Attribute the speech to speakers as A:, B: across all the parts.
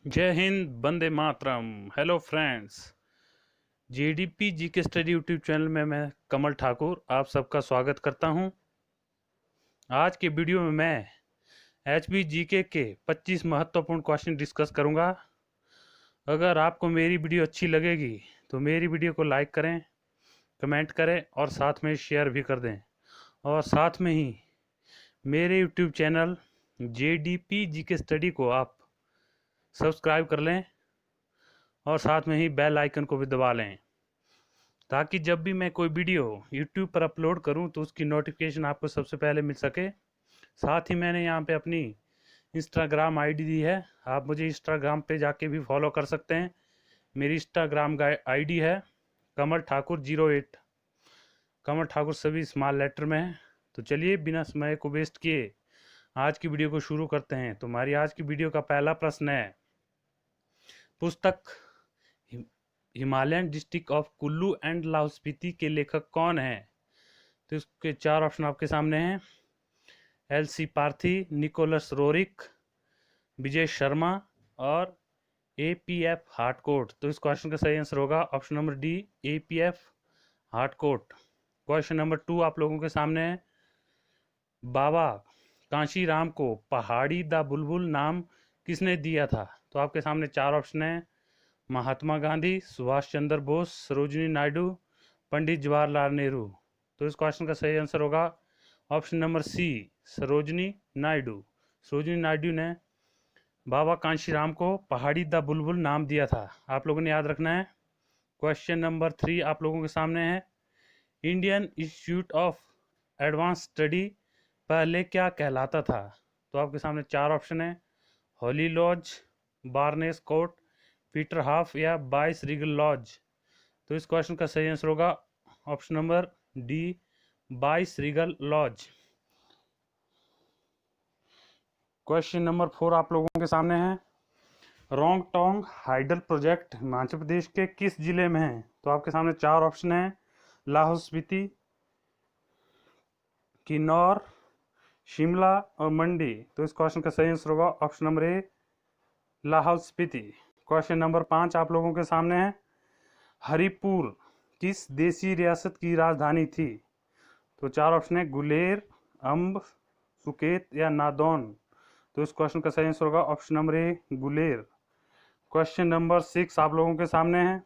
A: जय Hind, Vande Mataram. Hello friends, GDP GK study YouTube channel में मैं कमल ठाकुर आप सबका स्वागत करता हूं। आज के वीडियो में मैं एचबी जीके के 25 महत्वपूर्ण क्वेश्चन डिस्कस करूंगा। अगर आपको मेरी वीडियो अच्छी लगेगी तो मेरी वीडियो को लाइक करें, कमेंट करें और साथ में शेयर भी कर दें। और साथ में ही मेरे YouTube channel JDP GK study को आप सब्सक्राइब कर लें और साथ में ही बेल आइकन को भी दबा लें, ताकि जब भी मैं कोई वीडियो यूट्यूब पर अपलोड करूं तो उसकी नोटिफिकेशन आपको सबसे पहले मिल सके। साथ ही मैंने यहाँ पे अपनी इंस्टाग्राम आईडी दी है, आप मुझे इंस्टाग्राम पे जाके भी फॉलो कर सकते हैं। मेरी इंस्टाग्राम का आईडी है कमल ठाकुर 08। कमल ठाकुर सभी स्मॉल लेटर में है। तो चलिए बिना समय को वेस्ट किए आज की वीडियो को शुरू करते हैं। तो हमारी आज की वीडियो का पहला प्रश्न है, पुस्तक Himalayan district of Kullu and Lahaul Spiti के लेखक कौन है? तो इसके चार ऑप्शन आपके सामने हैं। LC. Parthi, Nicholas Roerich, Vijay Sharma और ए.पी.एफ. हार्टकोट। तो इस क्वेश्चन का सही आंसर होगा option number D, A P F. Harcourt. Question number 2 आप लोगों के सामने है, बाबा कांशीराम को पहाड़ी द बुलबुल नाम किसने दिया था? तो आपके सामने चार ऑप्शन है, महात्मा गांधी, सुभाष चंद्र बोस, सरोजिनी नायडू, पंडित जवाहरलाल नेहरू। तो इस क्वेश्चन का सही आंसर होगा option number C, Sarojini Naidu. Sarojini Naidu ने बाबा कांशीराम को पहाड़ी द बुलबुल नाम दिया था। आप लोगों ने याद रखना है। क्वेश्चन नंबर 3 आप लोगों के सामने है, Indian institute of advance study पहले क्या कहलाता था? तो आपके सामने चार ऑप्शन है, Holly Lodge, Barnes Court, Peterhof या बाइस रीगल लॉज। तो इस क्वेश्चन का सही आंसर होगा ऑप्शन नंबर डी, बाइस रीगल लॉज। क्वेश्चन नंबर 4 आप लोगों के सामने है, रोंगटोंग हाइडल प्रोजेक्ट हिमाचल प्रदेश के किस जिले में है? तो आपके सामने चार ऑप्शन है, लाहौल स्पीति, किन्नौर, शिमला और मंडी। तो इस क्वेश्चन का सही आंसर होगा option number A, Lahaul Spiti. Question number 5 आप लोगों के सामने है, हरिपुर किस देसी रियासत की राजधानी थी? तो चार ऑप्शन है, गुलेर, अम्ब, सुकेत या नादौन। तो इस क्वेश्चन का सही आंसर होगा option number A, Guler. Question number 6 आप लोगों के सामने है,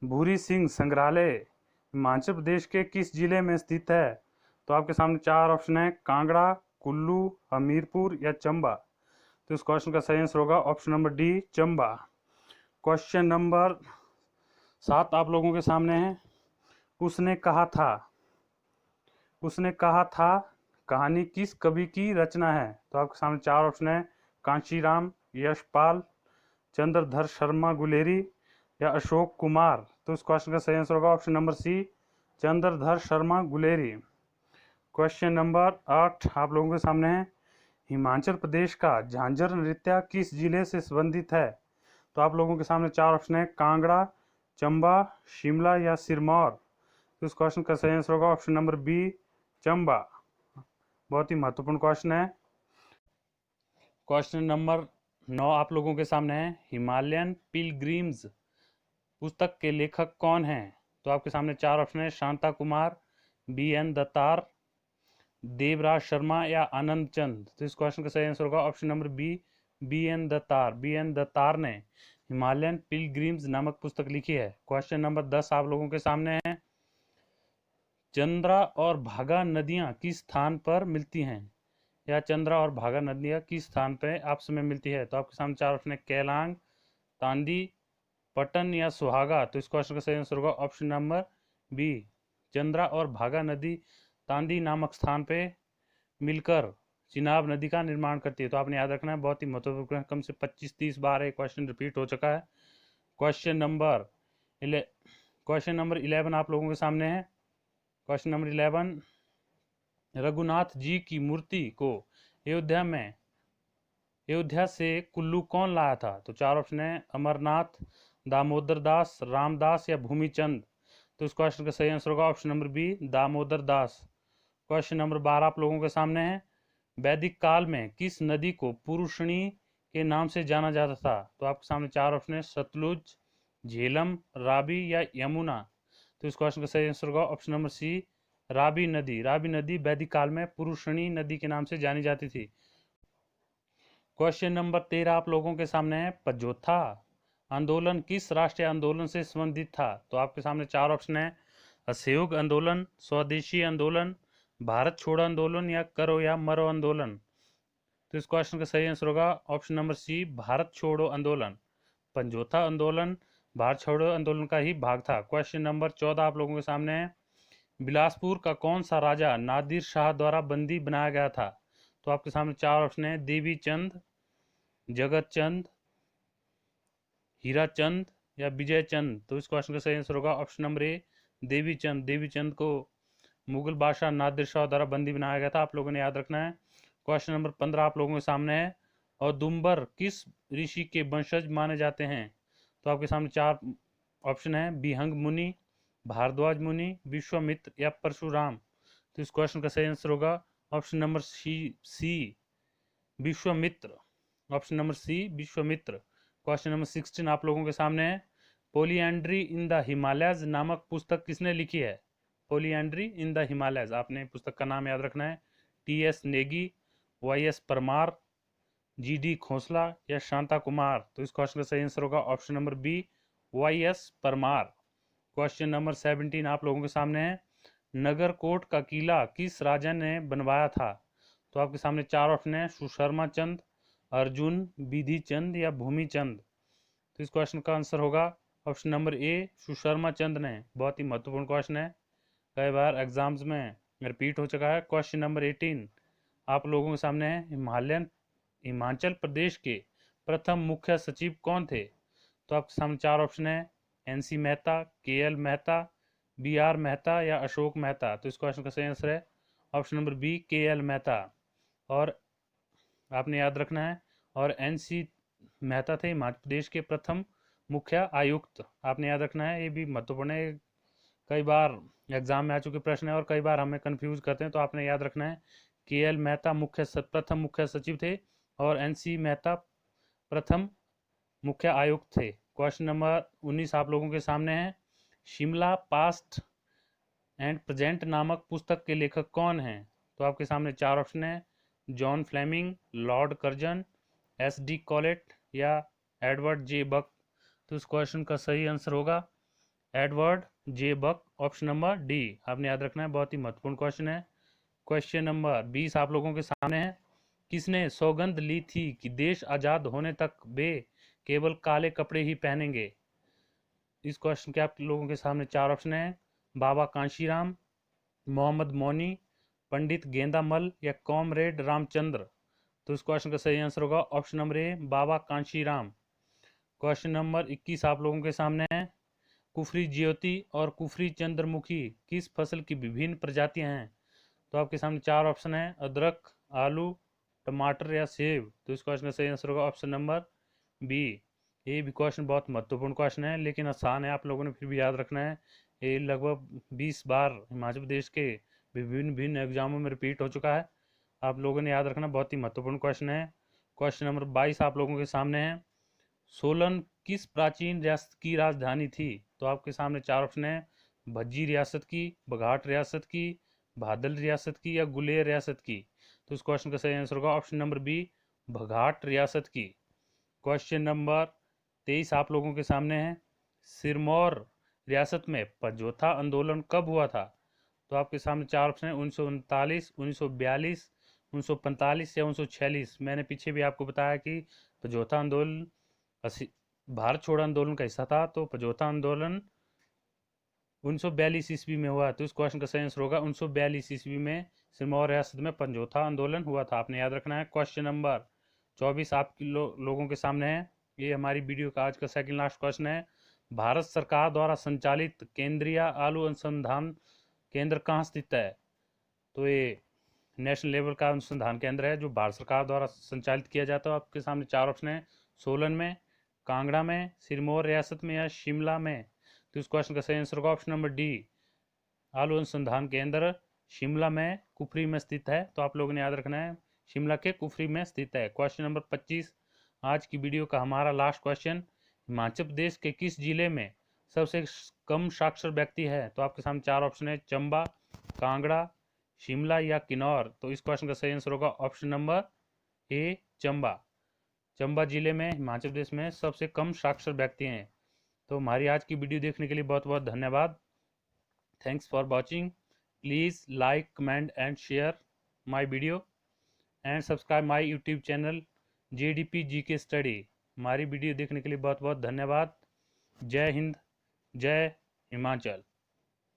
A: भूरी सिंह संग्रहालय हिमाचल प्रदेश के किस जिले में स्थित है? तो आपके सामने चार ऑप्शन है, कांगड़ा, कुल्लू, हमीरपुर या चंबा। तो इस क्वेश्चन का सही आंसर होगा option number D, Chamba. Question number 7 आप लोगों के सामने है, उसने कहा था, उसने कहा था कहानी किस कवि की रचना है? तो आपके सामने चार ऑप्शन है, कांशीराम, यशपाल, चंद्रधर शर्मा गुलेरी या अशोक कुमार। तो इस क्वेश्चन का सही आंसर होगा option number C, Chandradhar Sharma Guleri. Question number 8 आप लोगों के सामने है, हिमाचल प्रदेश का झांझर नृत्य किस जिले से संबंधित है? तो आप लोगों के सामने चार ऑप्शन है, कांगड़ा, चंबा, शिमला या सिरमौर। तो इस क्वेश्चन का सही आंसर होगा ऑप्शन नंबर बी, चंबा। बहुत ही महत्वपूर्ण क्वेश्चन है। क्वेश्चन नंबर 9 आप लोगों के सामने है, हिमालयन पिलग्रिम्स पुस्तक के लेखक कौन हैं? तो आपके सामने चार ऑप्शन है, शांता कुमार, बी.एन. दत्तार, देवराज शर्मा या आनंद चंद। तो इस क्वेश्चन का सही आंसर होगा option number B, B N. Dattar. B N. Dattar ने हिमालयन पिलग्रिम्स नामक पुस्तक लिखी है। क्वेश्चन नंबर 10 आप लोगों के सामने है, चंद्रा और भागा नदियां किस स्थान पर मिलती हैं? या चंद्रा और भागा नदियां किस स्थान पर आपस में मिलती है? तो आपके सामने चार ऑप्शन है, केलांग, तांदी, पटन या सुहागा। तो इस क्वेश्चन का सही आंसर होगा ऑप्शन नंबर बी, चंद्रा और भागा नदी तांदी नामक स्थान पे मिलकर चिनाब नदी का निर्माण करती है। तो आपने याद रखना है, बहुत ही महत्वपूर्ण, कम से 25-30 बार ये क्वेश्चन रिपीट हो चुका है। क्वेश्चन नंबर 11 आप लोगों के सामने है। क्वेश्चन नंबर 11, रघुनाथ जी की मूर्ति को अयोध्या से कुल्लू कौन लाया था? तो चार ऑप्शन है, अमरनाथ, दामोदर दास, रामदास या भूमिचंद। तो इस क्वेश्चन का सही आंसर होगा option number B, Damodar Das. Question number 12 आप लोगों के सामने है, वैदिक काल में किस नदी को पुरुषणी के नाम से जाना जाता था? तो आपके सामने चार ऑप्शन है, सतलुज, झेलम, राबी या यमुना। तो इस क्वेश्चन का सही आंसर होगा ऑप्शन नंबर सी, राबी नदी। राबी नदी वैदिक काल में पुरुषणी नदी के नाम से जानी जाती थी। क्वेश्चन नंबर 13 आप लोगों के सामने है, पजोथा आंदोलन किस राष्ट्रीय आंदोलन से संबंधित था? तो आपके सामने चार ऑप्शन है, असहयोग आंदोलन, स्वदेशी आंदोलन, भारत छोड़ो आंदोलन या करो या मरो आंदोलन। तो इस क्वेश्चन का सही आंसर होगा ऑप्शन नंबर सी, भारत छोड़ो आंदोलन। पंजोथा आंदोलन भारत छोड़ो आंदोलन का ही भाग था। क्वेश्चन नंबर 14 आप लोगों के सामने है, बिलासपुर का कौन सा राजा नादिर शाह द्वारा बंदी बनाया गया था? तो आपके सामने चार ऑप्शन है, देवी चंद, जगत चंद, हीरा चंद या विजय चंद। तो इस क्वेश्चन का सही आंसर होगा ऑप्शन नंबर ए, देवी चंद। देवी चंद को मुगल बादशाह नादिर शाह द्वारा बंदी बनाया गया था, आप लोगों ने याद रखना है। क्वेश्चन नंबर 15 आप लोगों के सामने है, औदुंबर किस ऋषि के वंशज माने जाते हैं? तो आपके सामने चार ऑप्शन है, विहंग मुनि, भारद्वाज मुनि, विश्वामित्र या परशुराम। तो इस क्वेश्चन का सही आंसर होगा option number C Vishwamitra. Option number C Vishwamitra. Question number 16 आप लोगों के सामने है, पोलियंड्री इन द हिमालयज नामक पुस्तक किसने लिखी है? पोलियंड्री इन द हिमालयज, आपने पुस्तक का नाम याद रखना है, टी.एस. नेगी, वाई.एस. परमार, जी.डी. खोसला या शांता कुमार। तो इस क्वेश्चन का सही आंसर होगा option number B, Y S. Parmar. Question number 17 आप लोगों के सामने है, नगरकोट का किला किस राजा ने बनवाया था? तो आपके सामने चार ऑप्शन है, सुशर्मा चंद, अर्जुन, विधि चंद या भूमि चंद। तो इस क्वेश्चन का आंसर होगा ऑप्शन नंबर ए, सुशर्मा चंद ने। बहुत ही महत्वपूर्ण क्वेश्चन है, कई बार एग्जाम्स में रिपीट हो चुका है। क्वेश्चन नंबर 18 आप लोगों के सामने है, हिमाचल प्रदेश के प्रथम मुख्य सचिव कौन थे? तो आपके सामने चार ऑप्शन है, NC. Mehta, KL. Mehta, BR. Mehta या अशोक मेहता। तो इस क्वेश्चन का सही आंसर है option number B, KL. Mehta. और आपने याद रखना है, और एन.सी. मेहता थे हिमाचल प्रदेश के प्रथम मुख्य आयुक्त। आपने याद रखना है, ये भी महत्वपूर्ण है, कई बार एग्जाम में आ चुके प्रश्न है और कई बार हमें कंफ्यूज करते हैं। तो आपने याद रखना है, के.एल. मेहता प्रथम मुख्य सचिव थे और एन.सी. मेहता प्रथम मुख्य आयुक्त थे। क्वेश्चन नंबर 19 आप लोगों के सामने है, शिमला पास्ट एंड प्रेजेंट नामक पुस्तक के लेखक कौन हैं? तो आपके सामने चार ऑप्शन है, John Fleming, Lord Curzon, SD. Collet या एडवर्ड जे बक। तो इस क्वेश्चन का सही आंसर होगा Edward J Buck, option number D. आपने याद रखना है, बहुत ही महत्वपूर्ण क्वेश्चन है। क्वेश्चन नंबर 20 आप लोगों के सामने है, किसने सौगंध ली थी कि देश आज़ाद होने तक वे केवल काले कपड़े ही पहनेंगे? इस क्वेश्चन के आप लोगों के सामने चार ऑप्शन है, बाबा कांशीराम, मोहम्मद मौनी, पंडित गेंदामल या कॉमरेड रामचंद्र। तो इस क्वेश्चन का सही आंसर होगा option number A, Baba Kanshiram. Question number 21 आप लोगों के सामने है, कुफरी ज्योति और कुफरी चंद्रमुखी किस फसल की विभिन्न प्रजातियां हैं? तो आपके सामने चार ऑप्शन है, अदरक, आलू, टमाटर या सेब। तो इस क्वेश्चन का सही आंसर होगा ऑप्शन नंबर बी। ये भी क्वेश्चन बहुत महत्वपूर्ण क्वेश्चन है, लेकिन आसान है, आप लोगों ने फिर भी याद रखना है। ये लगभग 20 बार हिमाचल प्रदेश के विभिन्न भिन्न एग्जामों में रिपीट हो चुका है, आप लोगों ने याद रखना, बहुत ही महत्वपूर्ण क्वेश्चन है। क्वेश्चन नंबर 22 आप लोगों के सामने है, सोलन किस प्राचीन रियासत की राजधानी थी? तो आपके सामने चार ऑप्शन है, भज्जी रियासत की, बघाट रियासत की, बादल रियासत की या गुलेर रियासत की। तो इस क्वेश्चन का सही आंसर होगा ऑप्शन नंबर बी, बघाट रियासत की। क्वेश्चन नंबर 23 आप लोगों के सामने है, सिरमौर रियासत में पजोथा आंदोलन कब हुआ था? तो आपके सामने चार ऑप्शन है, 1939, 1942, 1945 या 1946। मैंने पीछे भी आपको बताया कि पजोथा आंदोलन भारत छोड़ो आंदोलन का हिस्सा था, तो पजोथा आंदोलन 1942 ईस्वी में हुआ। तो इस क्वेश्चन का सही आंसर होगा 1942 ईस्वी में सिरमौर रियासत में पजोथा आंदोलन हुआ था, आपने याद रखना है। क्वेश्चन नंबर 24 आपके लोगों के सामने है, ये हमारी वीडियो का आज का सेकंड लास्ट क्वेश्चन है, भारत सरकार द्वारा संचालित केंद्रीय आलू अनुसंधान केंद्र कहाँ स्थित है? तो ये नेशनल लेवल का अनुसंधान केंद्र है जो भारत सरकार द्वारा संचालित किया जाता है। आपके सामने चार ऑप्शन है, सोलन में, कांगड़ा में, सिरमौर रियासत में या शिमला में। तो इस क्वेश्चन का सही आंसर होगा ऑप्शन नंबर डी, आलू अनुसंधान केंद्र शिमला में कुफरी में स्थित है। तो आप लोगों ने याद रखना है, शिमला के कुफरी में स्थित है। क्वेश्चन नंबर 25 आज की वीडियो का हमारा लास्ट क्वेश्चन, हिमाचल प्रदेश के किस जिले में सबसे कम साक्षर व्यक्ति है? तो आपके सामने चार ऑप्शन है, चंबा, कांगड़ा, शिमला या किन्नौर। तो इस क्वेश्चन का सही आंसर होगा option number A, Chamba. Chamba जिले में हिमाचल प्रदेश में सबसे कम साक्षर व्यक्ति हैं। तो हमारी आज की वीडियो देखने के लिए बहुत बहुत धन्यवाद। Thanks for watching. Please like, comment and share my video and subscribe my YouTube channel JDP GK study. हमारी वीडियो देखने के लिए बहुत बहुत धन्यवाद। जय हिंद, जय हिमाचल।